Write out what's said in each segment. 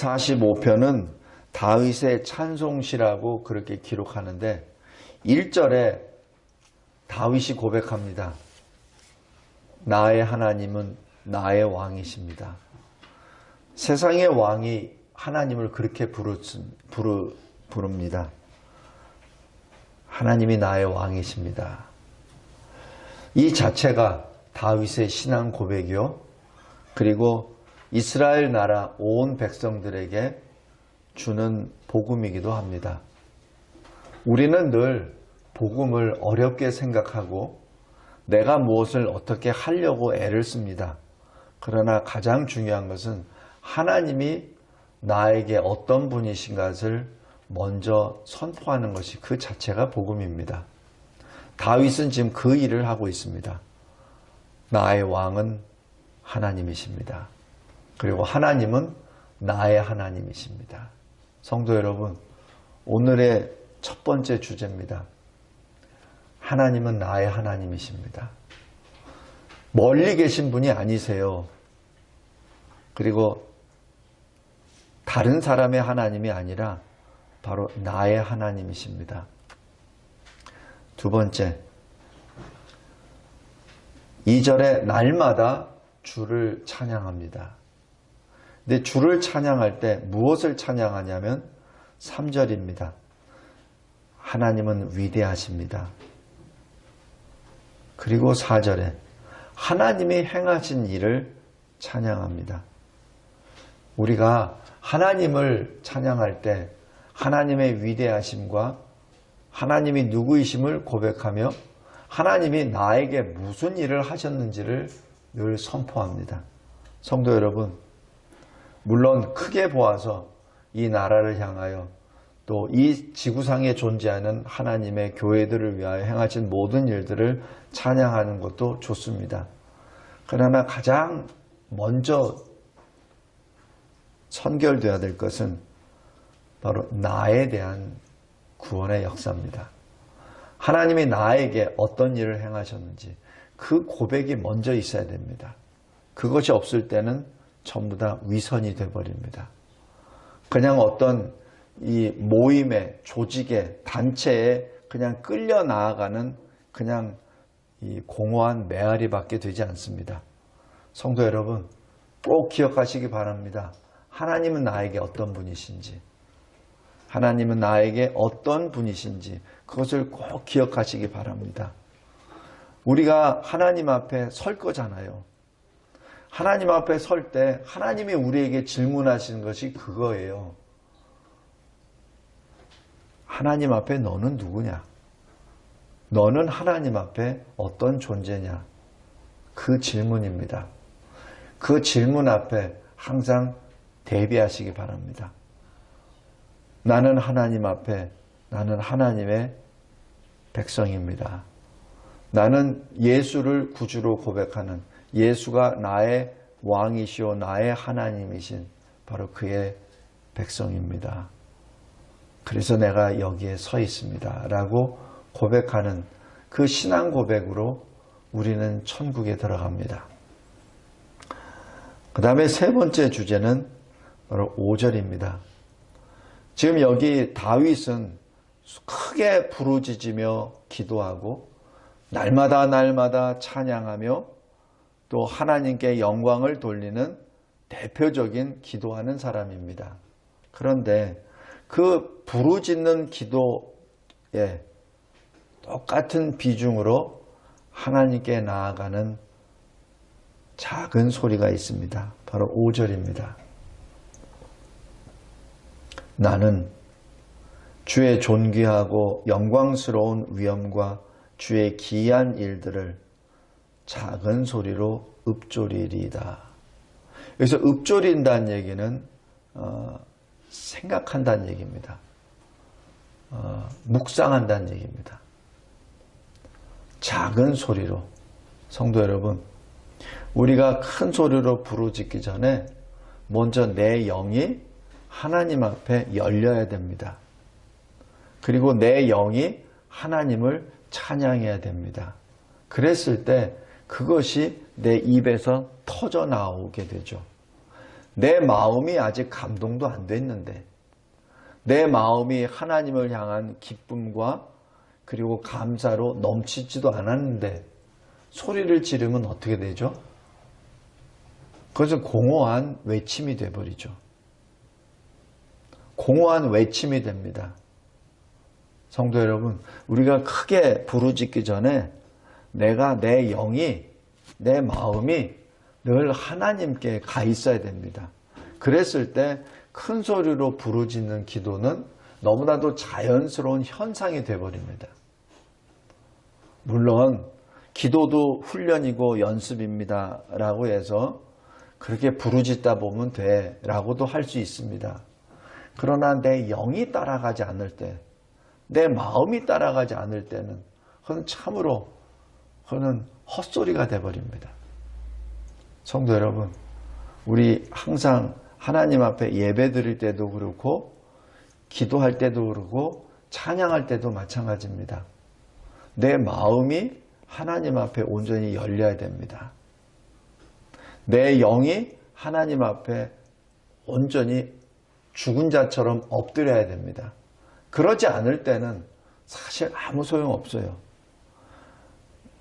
145편은 다윗의 찬송시라고 그렇게 기록하는데 1절에 다윗이 고백합니다. 나의 하나님은 나의 왕이십니다. 세상의 왕이 하나님을 그렇게 부릅니다. 하나님이 나의 왕이십니다. 이 자체가 다윗의 신앙 고백이요. 그리고 이스라엘 나라 온 백성들에게 주는 복음이기도 합니다. 우리는 늘 복음을 어렵게 생각하고 내가 무엇을 어떻게 하려고 애를 씁니다. 그러나 가장 중요한 것은 하나님이 나에게 어떤 분이신 것을 먼저 선포하는 것이 그 자체가 복음입니다. 다윗은 지금 그 일을 하고 있습니다. 나의 왕은 하나님이십니다. 그리고 하나님은 나의 하나님이십니다. 성도 여러분, 오늘의 첫 번째 주제입니다. 하나님은 나의 하나님이십니다. 멀리 계신 분이 아니세요. 그리고 다른 사람의 하나님이 아니라 바로 나의 하나님이십니다. 두 번째, 2절에 날마다 주를 찬양합니다. 근데 주를 찬양할 때 무엇을 찬양하냐면 3절입니다. 하나님은 위대하십니다. 그리고 4절에 하나님이 행하신 일을 찬양합니다. 우리가 하나님을 찬양할 때 하나님의 위대하심과 하나님이 누구이심을 고백하며 하나님이 나에게 무슨 일을 하셨는지를 늘 선포합니다. 성도 여러분, 물론 크게 보아서 이 나라를 향하여 또 이 지구상에 존재하는 하나님의 교회들을 위하여 행하신 모든 일들을 찬양하는 것도 좋습니다. 그러나 가장 먼저 선결되어야 될 것은 바로 나에 대한 구원의 역사입니다. 하나님이 나에게 어떤 일을 행하셨는지 그 고백이 먼저 있어야 됩니다. 그것이 없을 때는 전부 다 위선이 되어버립니다. 그냥 어떤 이 모임에, 조직에, 단체에 그냥 끌려 나아가는 그냥 이 공허한 메아리밖에 되지 않습니다. 성도 여러분, 꼭 기억하시기 바랍니다. 하나님은 나에게 어떤 분이신지, 하나님은 나에게 어떤 분이신지 그것을 꼭 기억하시기 바랍니다. 우리가 하나님 앞에 설 거잖아요. 하나님 앞에 설 때 하나님이 우리에게 질문하시는 것이 그거예요. 하나님 앞에 너는 누구냐? 너는 하나님 앞에 어떤 존재냐? 그 질문입니다. 그 질문 앞에 항상 대비하시기 바랍니다. 나는 하나님 앞에, 나는 하나님의 백성입니다. 나는 예수를 구주로 고백하는 예수가 나의 왕이시오 나의 하나님이신 바로 그의 백성입니다. 그래서 내가 여기에 서 있습니다. 라고 고백하는 그 신앙 고백으로 우리는 천국에 들어갑니다. 그 다음에 세 번째 주제는 바로 5절입니다. 지금 여기 다윗은 크게 부르짖으며 기도하고 날마다 찬양하며 또 하나님께 영광을 돌리는 대표적인 기도하는 사람입니다. 그런데 그 부르짖는 기도에 똑같은 비중으로 하나님께 나아가는 작은 소리가 있습니다. 바로 5절입니다. 나는 주의 존귀하고 영광스러운 위엄과 주의 기이한 일들을 작은 소리로 읊조리리이다. 여기서 읊조린다는 얘기는 생각한다는 얘기입니다. 묵상한다는 얘기입니다. 작은 소리로. 성도 여러분, 우리가 큰 소리로 부르짖기 전에 먼저 내 영이 하나님 앞에 열려야 됩니다. 그리고 내 영이 하나님을 찬양해야 됩니다. 그랬을 때 그것이 내 입에서 터져 나오게 되죠. 내 마음이 아직 감동도 안 됐는데, 내 마음이 하나님을 향한 기쁨과 그리고 감사로 넘치지도 않았는데 소리를 지르면 어떻게 되죠? 그것은 공허한 외침이 돼버리죠. 공허한 외침이 됩니다. 성도 여러분, 우리가 크게 부르짖기 전에 내가, 내 영이, 내 마음이 늘 하나님께 가 있어야 됩니다. 그랬을 때 큰 소리로 부르짖는 기도는 너무나도 자연스러운 현상이 되어버립니다. 물론 기도도 훈련이고 연습입니다 라고 해서 그렇게 부르짖다 보면 돼 라고도 할 수 있습니다. 그러나 내 영이 따라가지 않을 때, 내 마음이 따라가지 않을 때는 그건 참으로 그건 헛소리가 돼버립니다. 성도 여러분, 우리 항상 하나님 앞에 예배 드릴 때도 그렇고 기도할 때도 그렇고 찬양할 때도 마찬가지입니다. 내 마음이 하나님 앞에 온전히 열려야 됩니다. 내 영이 하나님 앞에 온전히 죽은 자처럼 엎드려야 됩니다. 그러지 않을 때는 사실 아무 소용 없어요.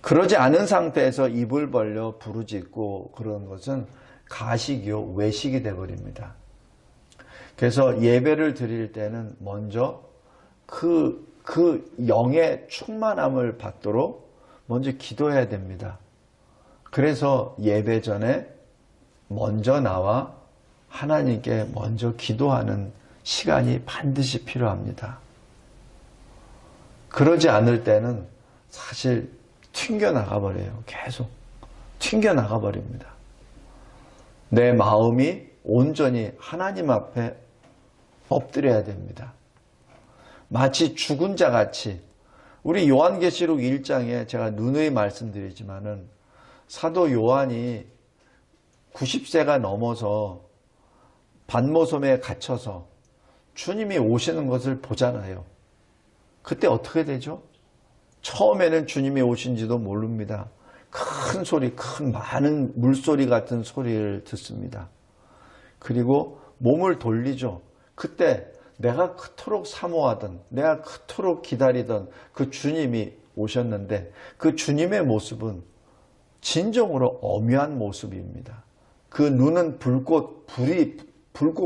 그러지 않은 상태에서 입을 벌려 부르짖고 그런 것은 가식이요 외식이 되어버립니다. 그래서 예배를 드릴 때는 먼저 그 영의 충만함을 받도록 먼저 기도해야 됩니다. 그래서 예배 전에 먼저 나와 하나님께 먼저 기도하는 시간이 반드시 필요합니다. 그러지 않을 때는 사실 튕겨나가 버려요. 계속 튕겨나가 버립니다. 내 마음이 온전히 하나님 앞에 엎드려야 됩니다. 마치 죽은 자 같이 우리 요한계시록 1장에 제가 누누이 말씀드리지만은 사도 요한이 90세가 넘어서 반모섬에 갇혀서 주님이 오시는 것을 보잖아요. 그때 어떻게 되죠? 처음에는 주님이 오신지도 모릅니다. 큰 소리, 많은 물소리 같은 소리를 듣습니다. 그리고 몸을 돌리죠. 그때 내가 그토록 사모하던, 내가 그토록 기다리던 그 주님이 오셨는데 그 주님의 모습은 진정으로 엄유한 모습입니다. 그 눈은 불꽃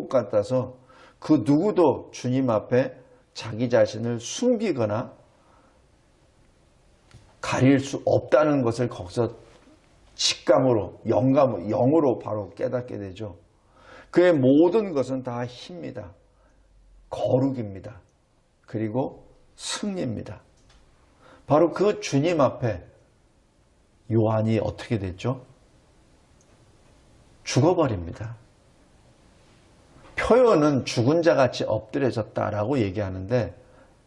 같아서 그 누구도 주님 앞에 자기 자신을 숨기거나 가릴 수 없다는 것을 거기서 직감으로, 영으로 바로 깨닫게 되죠. 그의 모든 것은 다 힘입니다. 거룩입니다. 그리고 승리입니다. 바로 그 주님 앞에 요한이 어떻게 됐죠? 죽어버립니다. 표현은 죽은 자같이 엎드려졌다라고 얘기하는데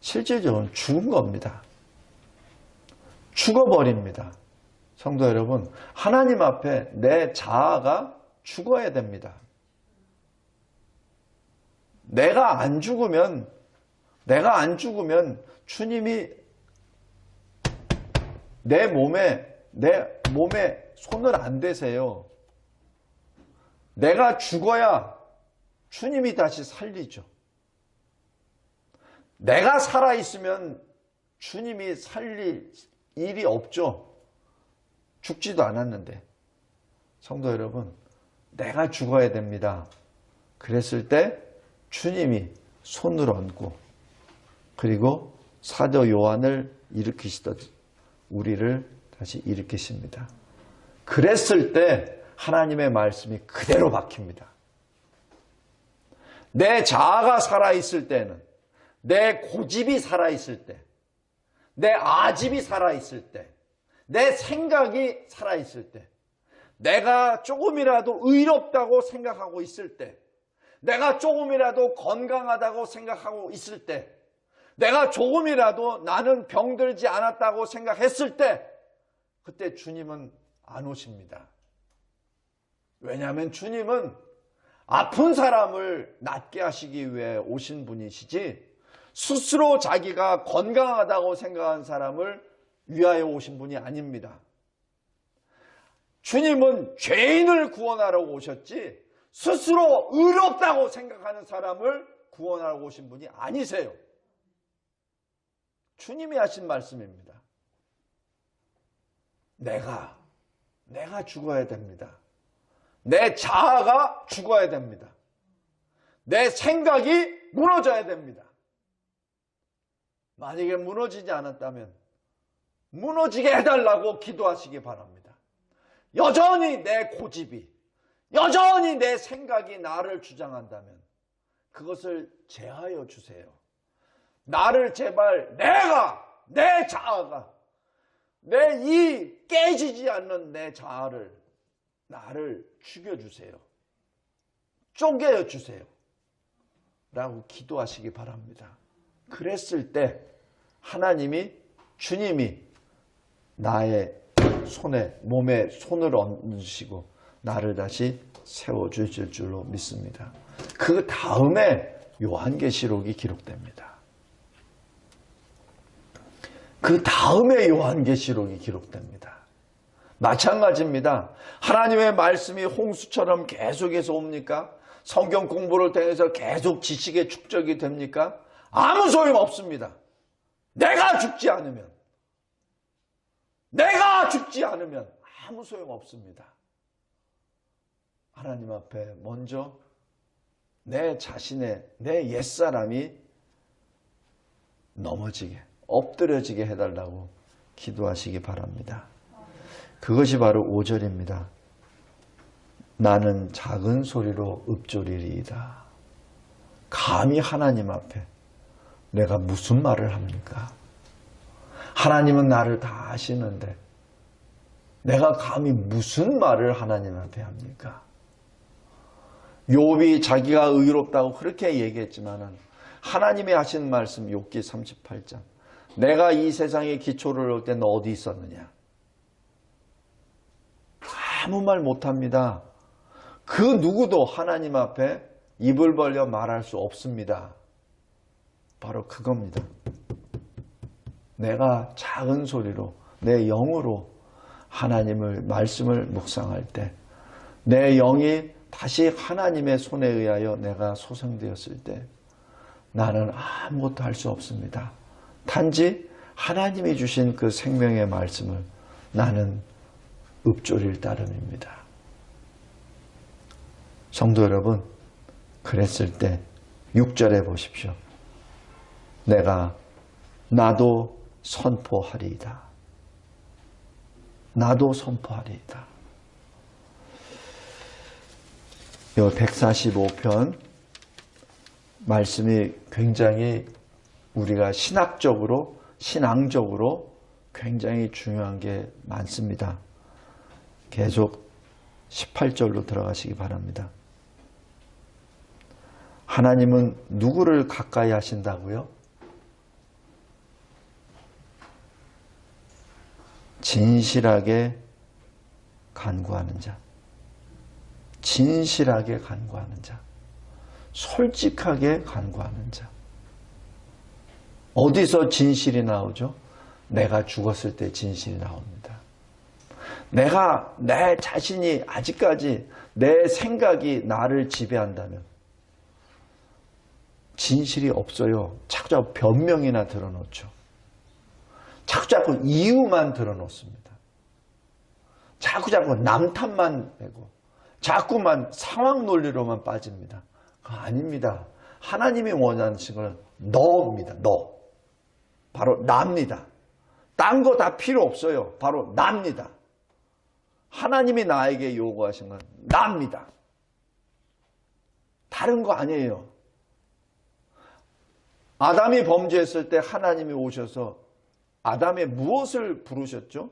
실질적으로 죽은 겁니다. 죽어버립니다. 성도 여러분, 하나님 앞에 내 자아가 죽어야 됩니다. 내가 안 죽으면 주님이 내 몸에 손을 안 대세요. 내가 죽어야 주님이 다시 살리죠. 내가 살아있으면 주님이 살릴 일이 없죠. 죽지도 않았는데. 성도 여러분, 내가 죽어야 됩니다. 그랬을 때 주님이 손을 얹고 그리고 사도 요한을 일으키시듯 우리를 다시 일으키십니다. 그랬을 때 하나님의 말씀이 그대로 박힙니다. 내 자아가 살아있을 때는, 내 고집이 살아있을 때, 내 아집이 살아있을 때, 내 생각이 살아있을 때, 내가 조금이라도 의롭다고 생각하고 있을 때, 내가 조금이라도 건강하다고 생각하고 있을 때, 내가 조금이라도 나는 병들지 않았다고 생각했을 때, 그때 주님은 안 오십니다. 왜냐하면 주님은 아픈 사람을 낫게 하시기 위해 오신 분이시지 스스로 자기가 건강하다고 생각한 사람을 위하여 오신 분이 아닙니다. 주님은 죄인을 구원하러 오셨지 스스로 의롭다고 생각하는 사람을 구원하고 오신 분이 아니세요. 주님이 하신 말씀입니다. 내가 죽어야 됩니다. 내 자아가 죽어야 됩니다. 내 생각이 무너져야 됩니다. 만약에 무너지지 않았다면 무너지게 해달라고 기도하시기 바랍니다. 여전히 내 고집이, 여전히 내 생각이 나를 주장한다면 그것을 제하여 주세요. 나를 제발 내 자아가, 내 이 깨지지 않는 내 자아를, 나를 죽여주세요. 쪼개어 주세요. 라고 기도하시기 바랍니다. 그랬을 때 하나님이, 주님이 나의 손에, 몸에 손을 얹으시고 나를 다시 세워주실 줄로 믿습니다. 그 다음에 요한계시록이 기록됩니다. 그 다음에 요한계시록이 기록됩니다. 마찬가지입니다. 하나님의 말씀이 홍수처럼 계속해서 옵니까? 성경 공부를 통해서 계속 지식의 축적이 됩니까? 아무 소용 없습니다. 내가 죽지 않으면 아무 소용 없습니다. 하나님 앞에 먼저 내 자신의, 내 옛사람이 넘어지게, 엎드려지게 해달라고 기도하시기 바랍니다. 그것이 바로 5절입니다. 나는 작은 소리로 읊조리리이다. 감히 하나님 앞에 내가 무슨 말을 합니까? 하나님은 나를 다 아시는데 내가 감히 무슨 말을 하나님 앞에 합니까? 욥이 자기가 의롭다고 그렇게 얘기했지만은 하나님이 하신 말씀 욥기 38장, 내가 이 세상에 기초를 놓을 때 너 어디 있었느냐? 아무 말 못합니다. 그 누구도 하나님 앞에 입을 벌려 말할 수 없습니다. 바로 그겁니다. 내가 작은 소리로 내 영으로 하나님을 말씀을 묵상할 때 내 영이 다시 하나님의 손에 의하여 내가 소생되었을 때 나는 아무것도 할 수 없습니다. 단지 하나님이 주신 그 생명의 말씀을 나는 읊조릴 따름입니다. 성도 여러분, 그랬을 때 6절에 보십시오. 나도 선포하리이다. 나도 선포하리이다. 이 145편 말씀이 굉장히 우리가 신앙적으로 굉장히 중요한 게 많습니다. 계속 18절로 들어가시기 바랍니다. 하나님은 누구를 가까이 하신다고요? 진실하게 간구하는 자, 진실하게 간구하는 자, 솔직하게 간구하는 자. 어디서 진실이 나오죠? 내가 죽었을 때 진실이 나옵니다. 내가 내 자신이 아직까지 내 생각이 나를 지배한다면 진실이 없어요. 자꾸 변명이나 드러놓죠. 자꾸 이유만 드러놓습니다. 자꾸 남 탓만 내고 자꾸만 상황 논리로만 빠집니다. 그거 아닙니다. 하나님이 원하시는 건 너입니다. 너. 바로 나입니다. 딴 거 다 필요 없어요. 바로 나입니다. 하나님이 나에게 요구하신 건 나입니다. 다른 거 아니에요. 아담이 범죄했을 때 하나님이 오셔서 아담의 무엇을 부르셨죠?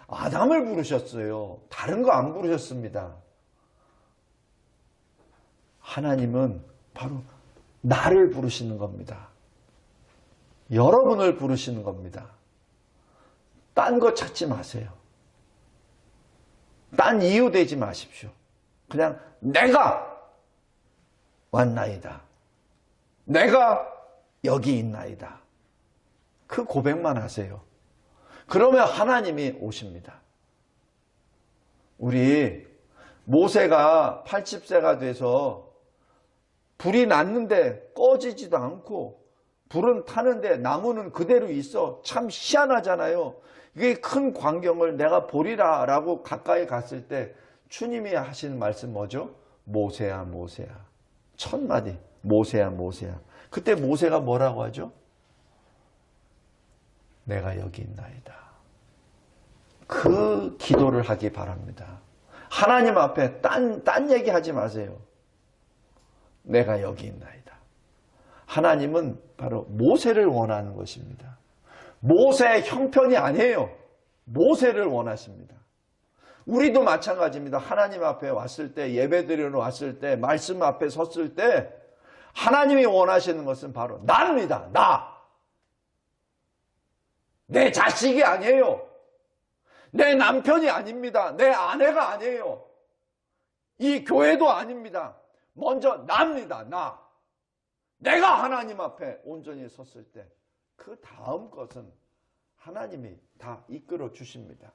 아담을 부르셨어요. 다른 거 안 부르셨습니다. 하나님은 바로 나를 부르시는 겁니다. 여러분을 부르시는 겁니다. 딴 거 찾지 마세요. 딴 이유 대지 마십시오. 그냥 내가 왔나이다. 내가 여기 있나이다. 그 고백만 하세요. 그러면 하나님이 오십니다. 우리 모세가 80세가 돼서 불이 났는데 꺼지지도 않고 불은 타는데 나무는 그대로 있어. 참 희한하잖아요. 이게 큰 광경을 내가 보리라 라고 가까이 갔을 때 주님이 하시는 말씀 뭐죠? 모세야 모세야. 첫 마디 모세야 모세야. 그때 모세가 뭐라고 하죠? 내가 여기 있나이다. 그 기도를 하기 바랍니다. 하나님 앞에 딴 얘기하지 마세요. 내가 여기 있나이다. 하나님은 바로 모세를 원하는 것입니다. 모세의 형편이 아니에요. 모세를 원하십니다. 우리도 마찬가지입니다. 하나님 앞에 왔을 때, 예배드리러 왔을 때, 말씀 앞에 섰을 때 하나님이 원하시는 것은 바로 나입니다. 나. 내 자식이 아니에요. 내 남편이 아닙니다. 내 아내가 아니에요. 이 교회도 아닙니다. 먼저 나입니다. 나. 내가 하나님 앞에 온전히 섰을 때 그 다음 것은 하나님이 다 이끌어 주십니다.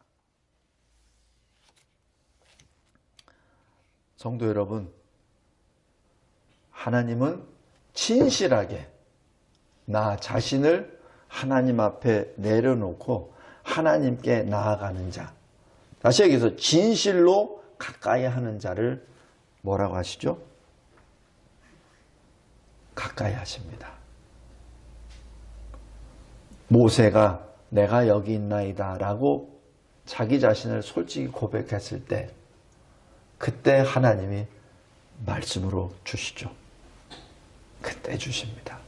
성도 여러분, 하나님은 진실하게 나 자신을 하나님 앞에 내려놓고 하나님께 나아가는 자, 다시 얘기해서 진실로 가까이 하는 자를 뭐라고 하시죠? 가까이 하십니다. 모세가 내가 여기 있나이다 라고 자기 자신을 솔직히 고백했을 때 그때 하나님이 말씀으로 주시죠. 그때 주십니다.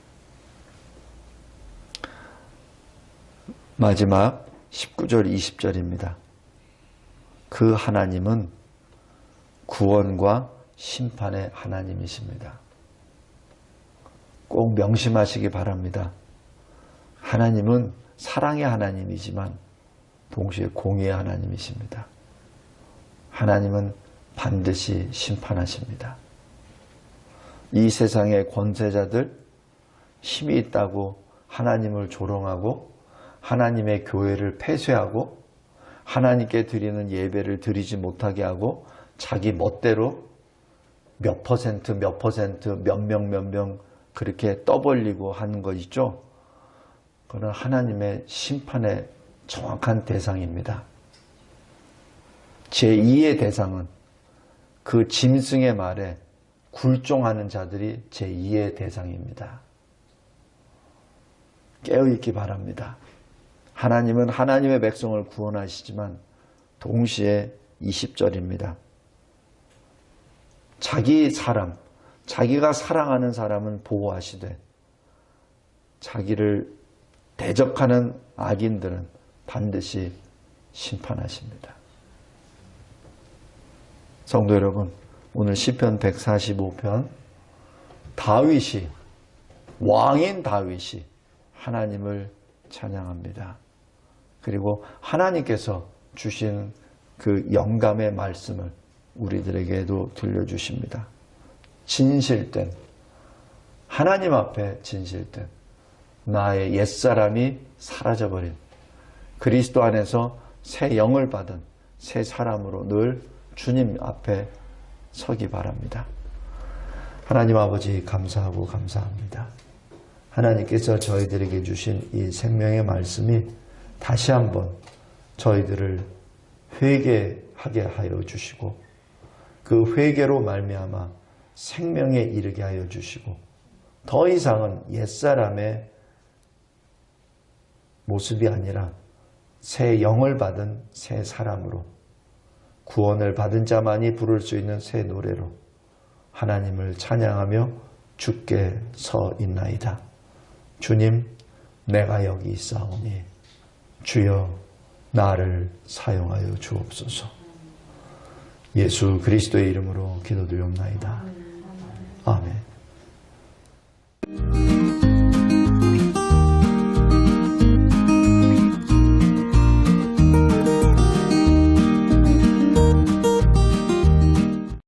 마지막 19절 20절입니다. 그 하나님은 구원과 심판의 하나님이십니다. 꼭 명심하시기 바랍니다. 하나님은 사랑의 하나님이지만 동시에 공의의 하나님이십니다. 하나님은 반드시 심판하십니다. 이 세상의 권세자들, 힘이 있다고 하나님을 조롱하고 하나님의 교회를 폐쇄하고 하나님께 드리는 예배를 드리지 못하게 하고 자기 멋대로 몇 퍼센트 몇 명 그렇게 떠벌리고 하는 거 있죠. 그건 하나님의 심판의 정확한 대상입니다. 제2의 대상은 그 짐승의 말에 굴종하는 자들이 제2의 대상입니다. 깨어있기 바랍니다. 하나님은 하나님의 백성을 구원하시지만 동시에 20절입니다. 자기 사람, 자기가 사랑하는 사람은 보호하시되 자기를 대적하는 악인들은 반드시 심판하십니다. 성도 여러분, 오늘 시편 145편 다윗이, 왕인 다윗이 하나님을 찬양합니다. 그리고 하나님께서 주신 그 영감의 말씀을 우리들에게도 들려주십니다. 진실된, 하나님 앞에 진실된 나의 옛사람이 사라져버린 그리스도 안에서 새 영을 받은 새 사람으로 늘 주님 앞에 서기 바랍니다. 하나님 아버지 감사하고 감사합니다. 하나님께서 저희들에게 주신 이 생명의 말씀이 다시 한번 저희들을 회개하게 하여 주시고 그 회개로 말미암아 생명에 이르게 하여 주시고 더 이상은 옛사람의 모습이 아니라 새 영을 받은 새 사람으로 구원을 받은 자만이 부를 수 있는 새 노래로 하나님을 찬양하며 주께 서 있나이다. 주님, 내가 여기 있사오니 주여 나를 사용하여 주옵소서. 예수 그리스도의 이름으로 기도드리옵나이다. 아멘.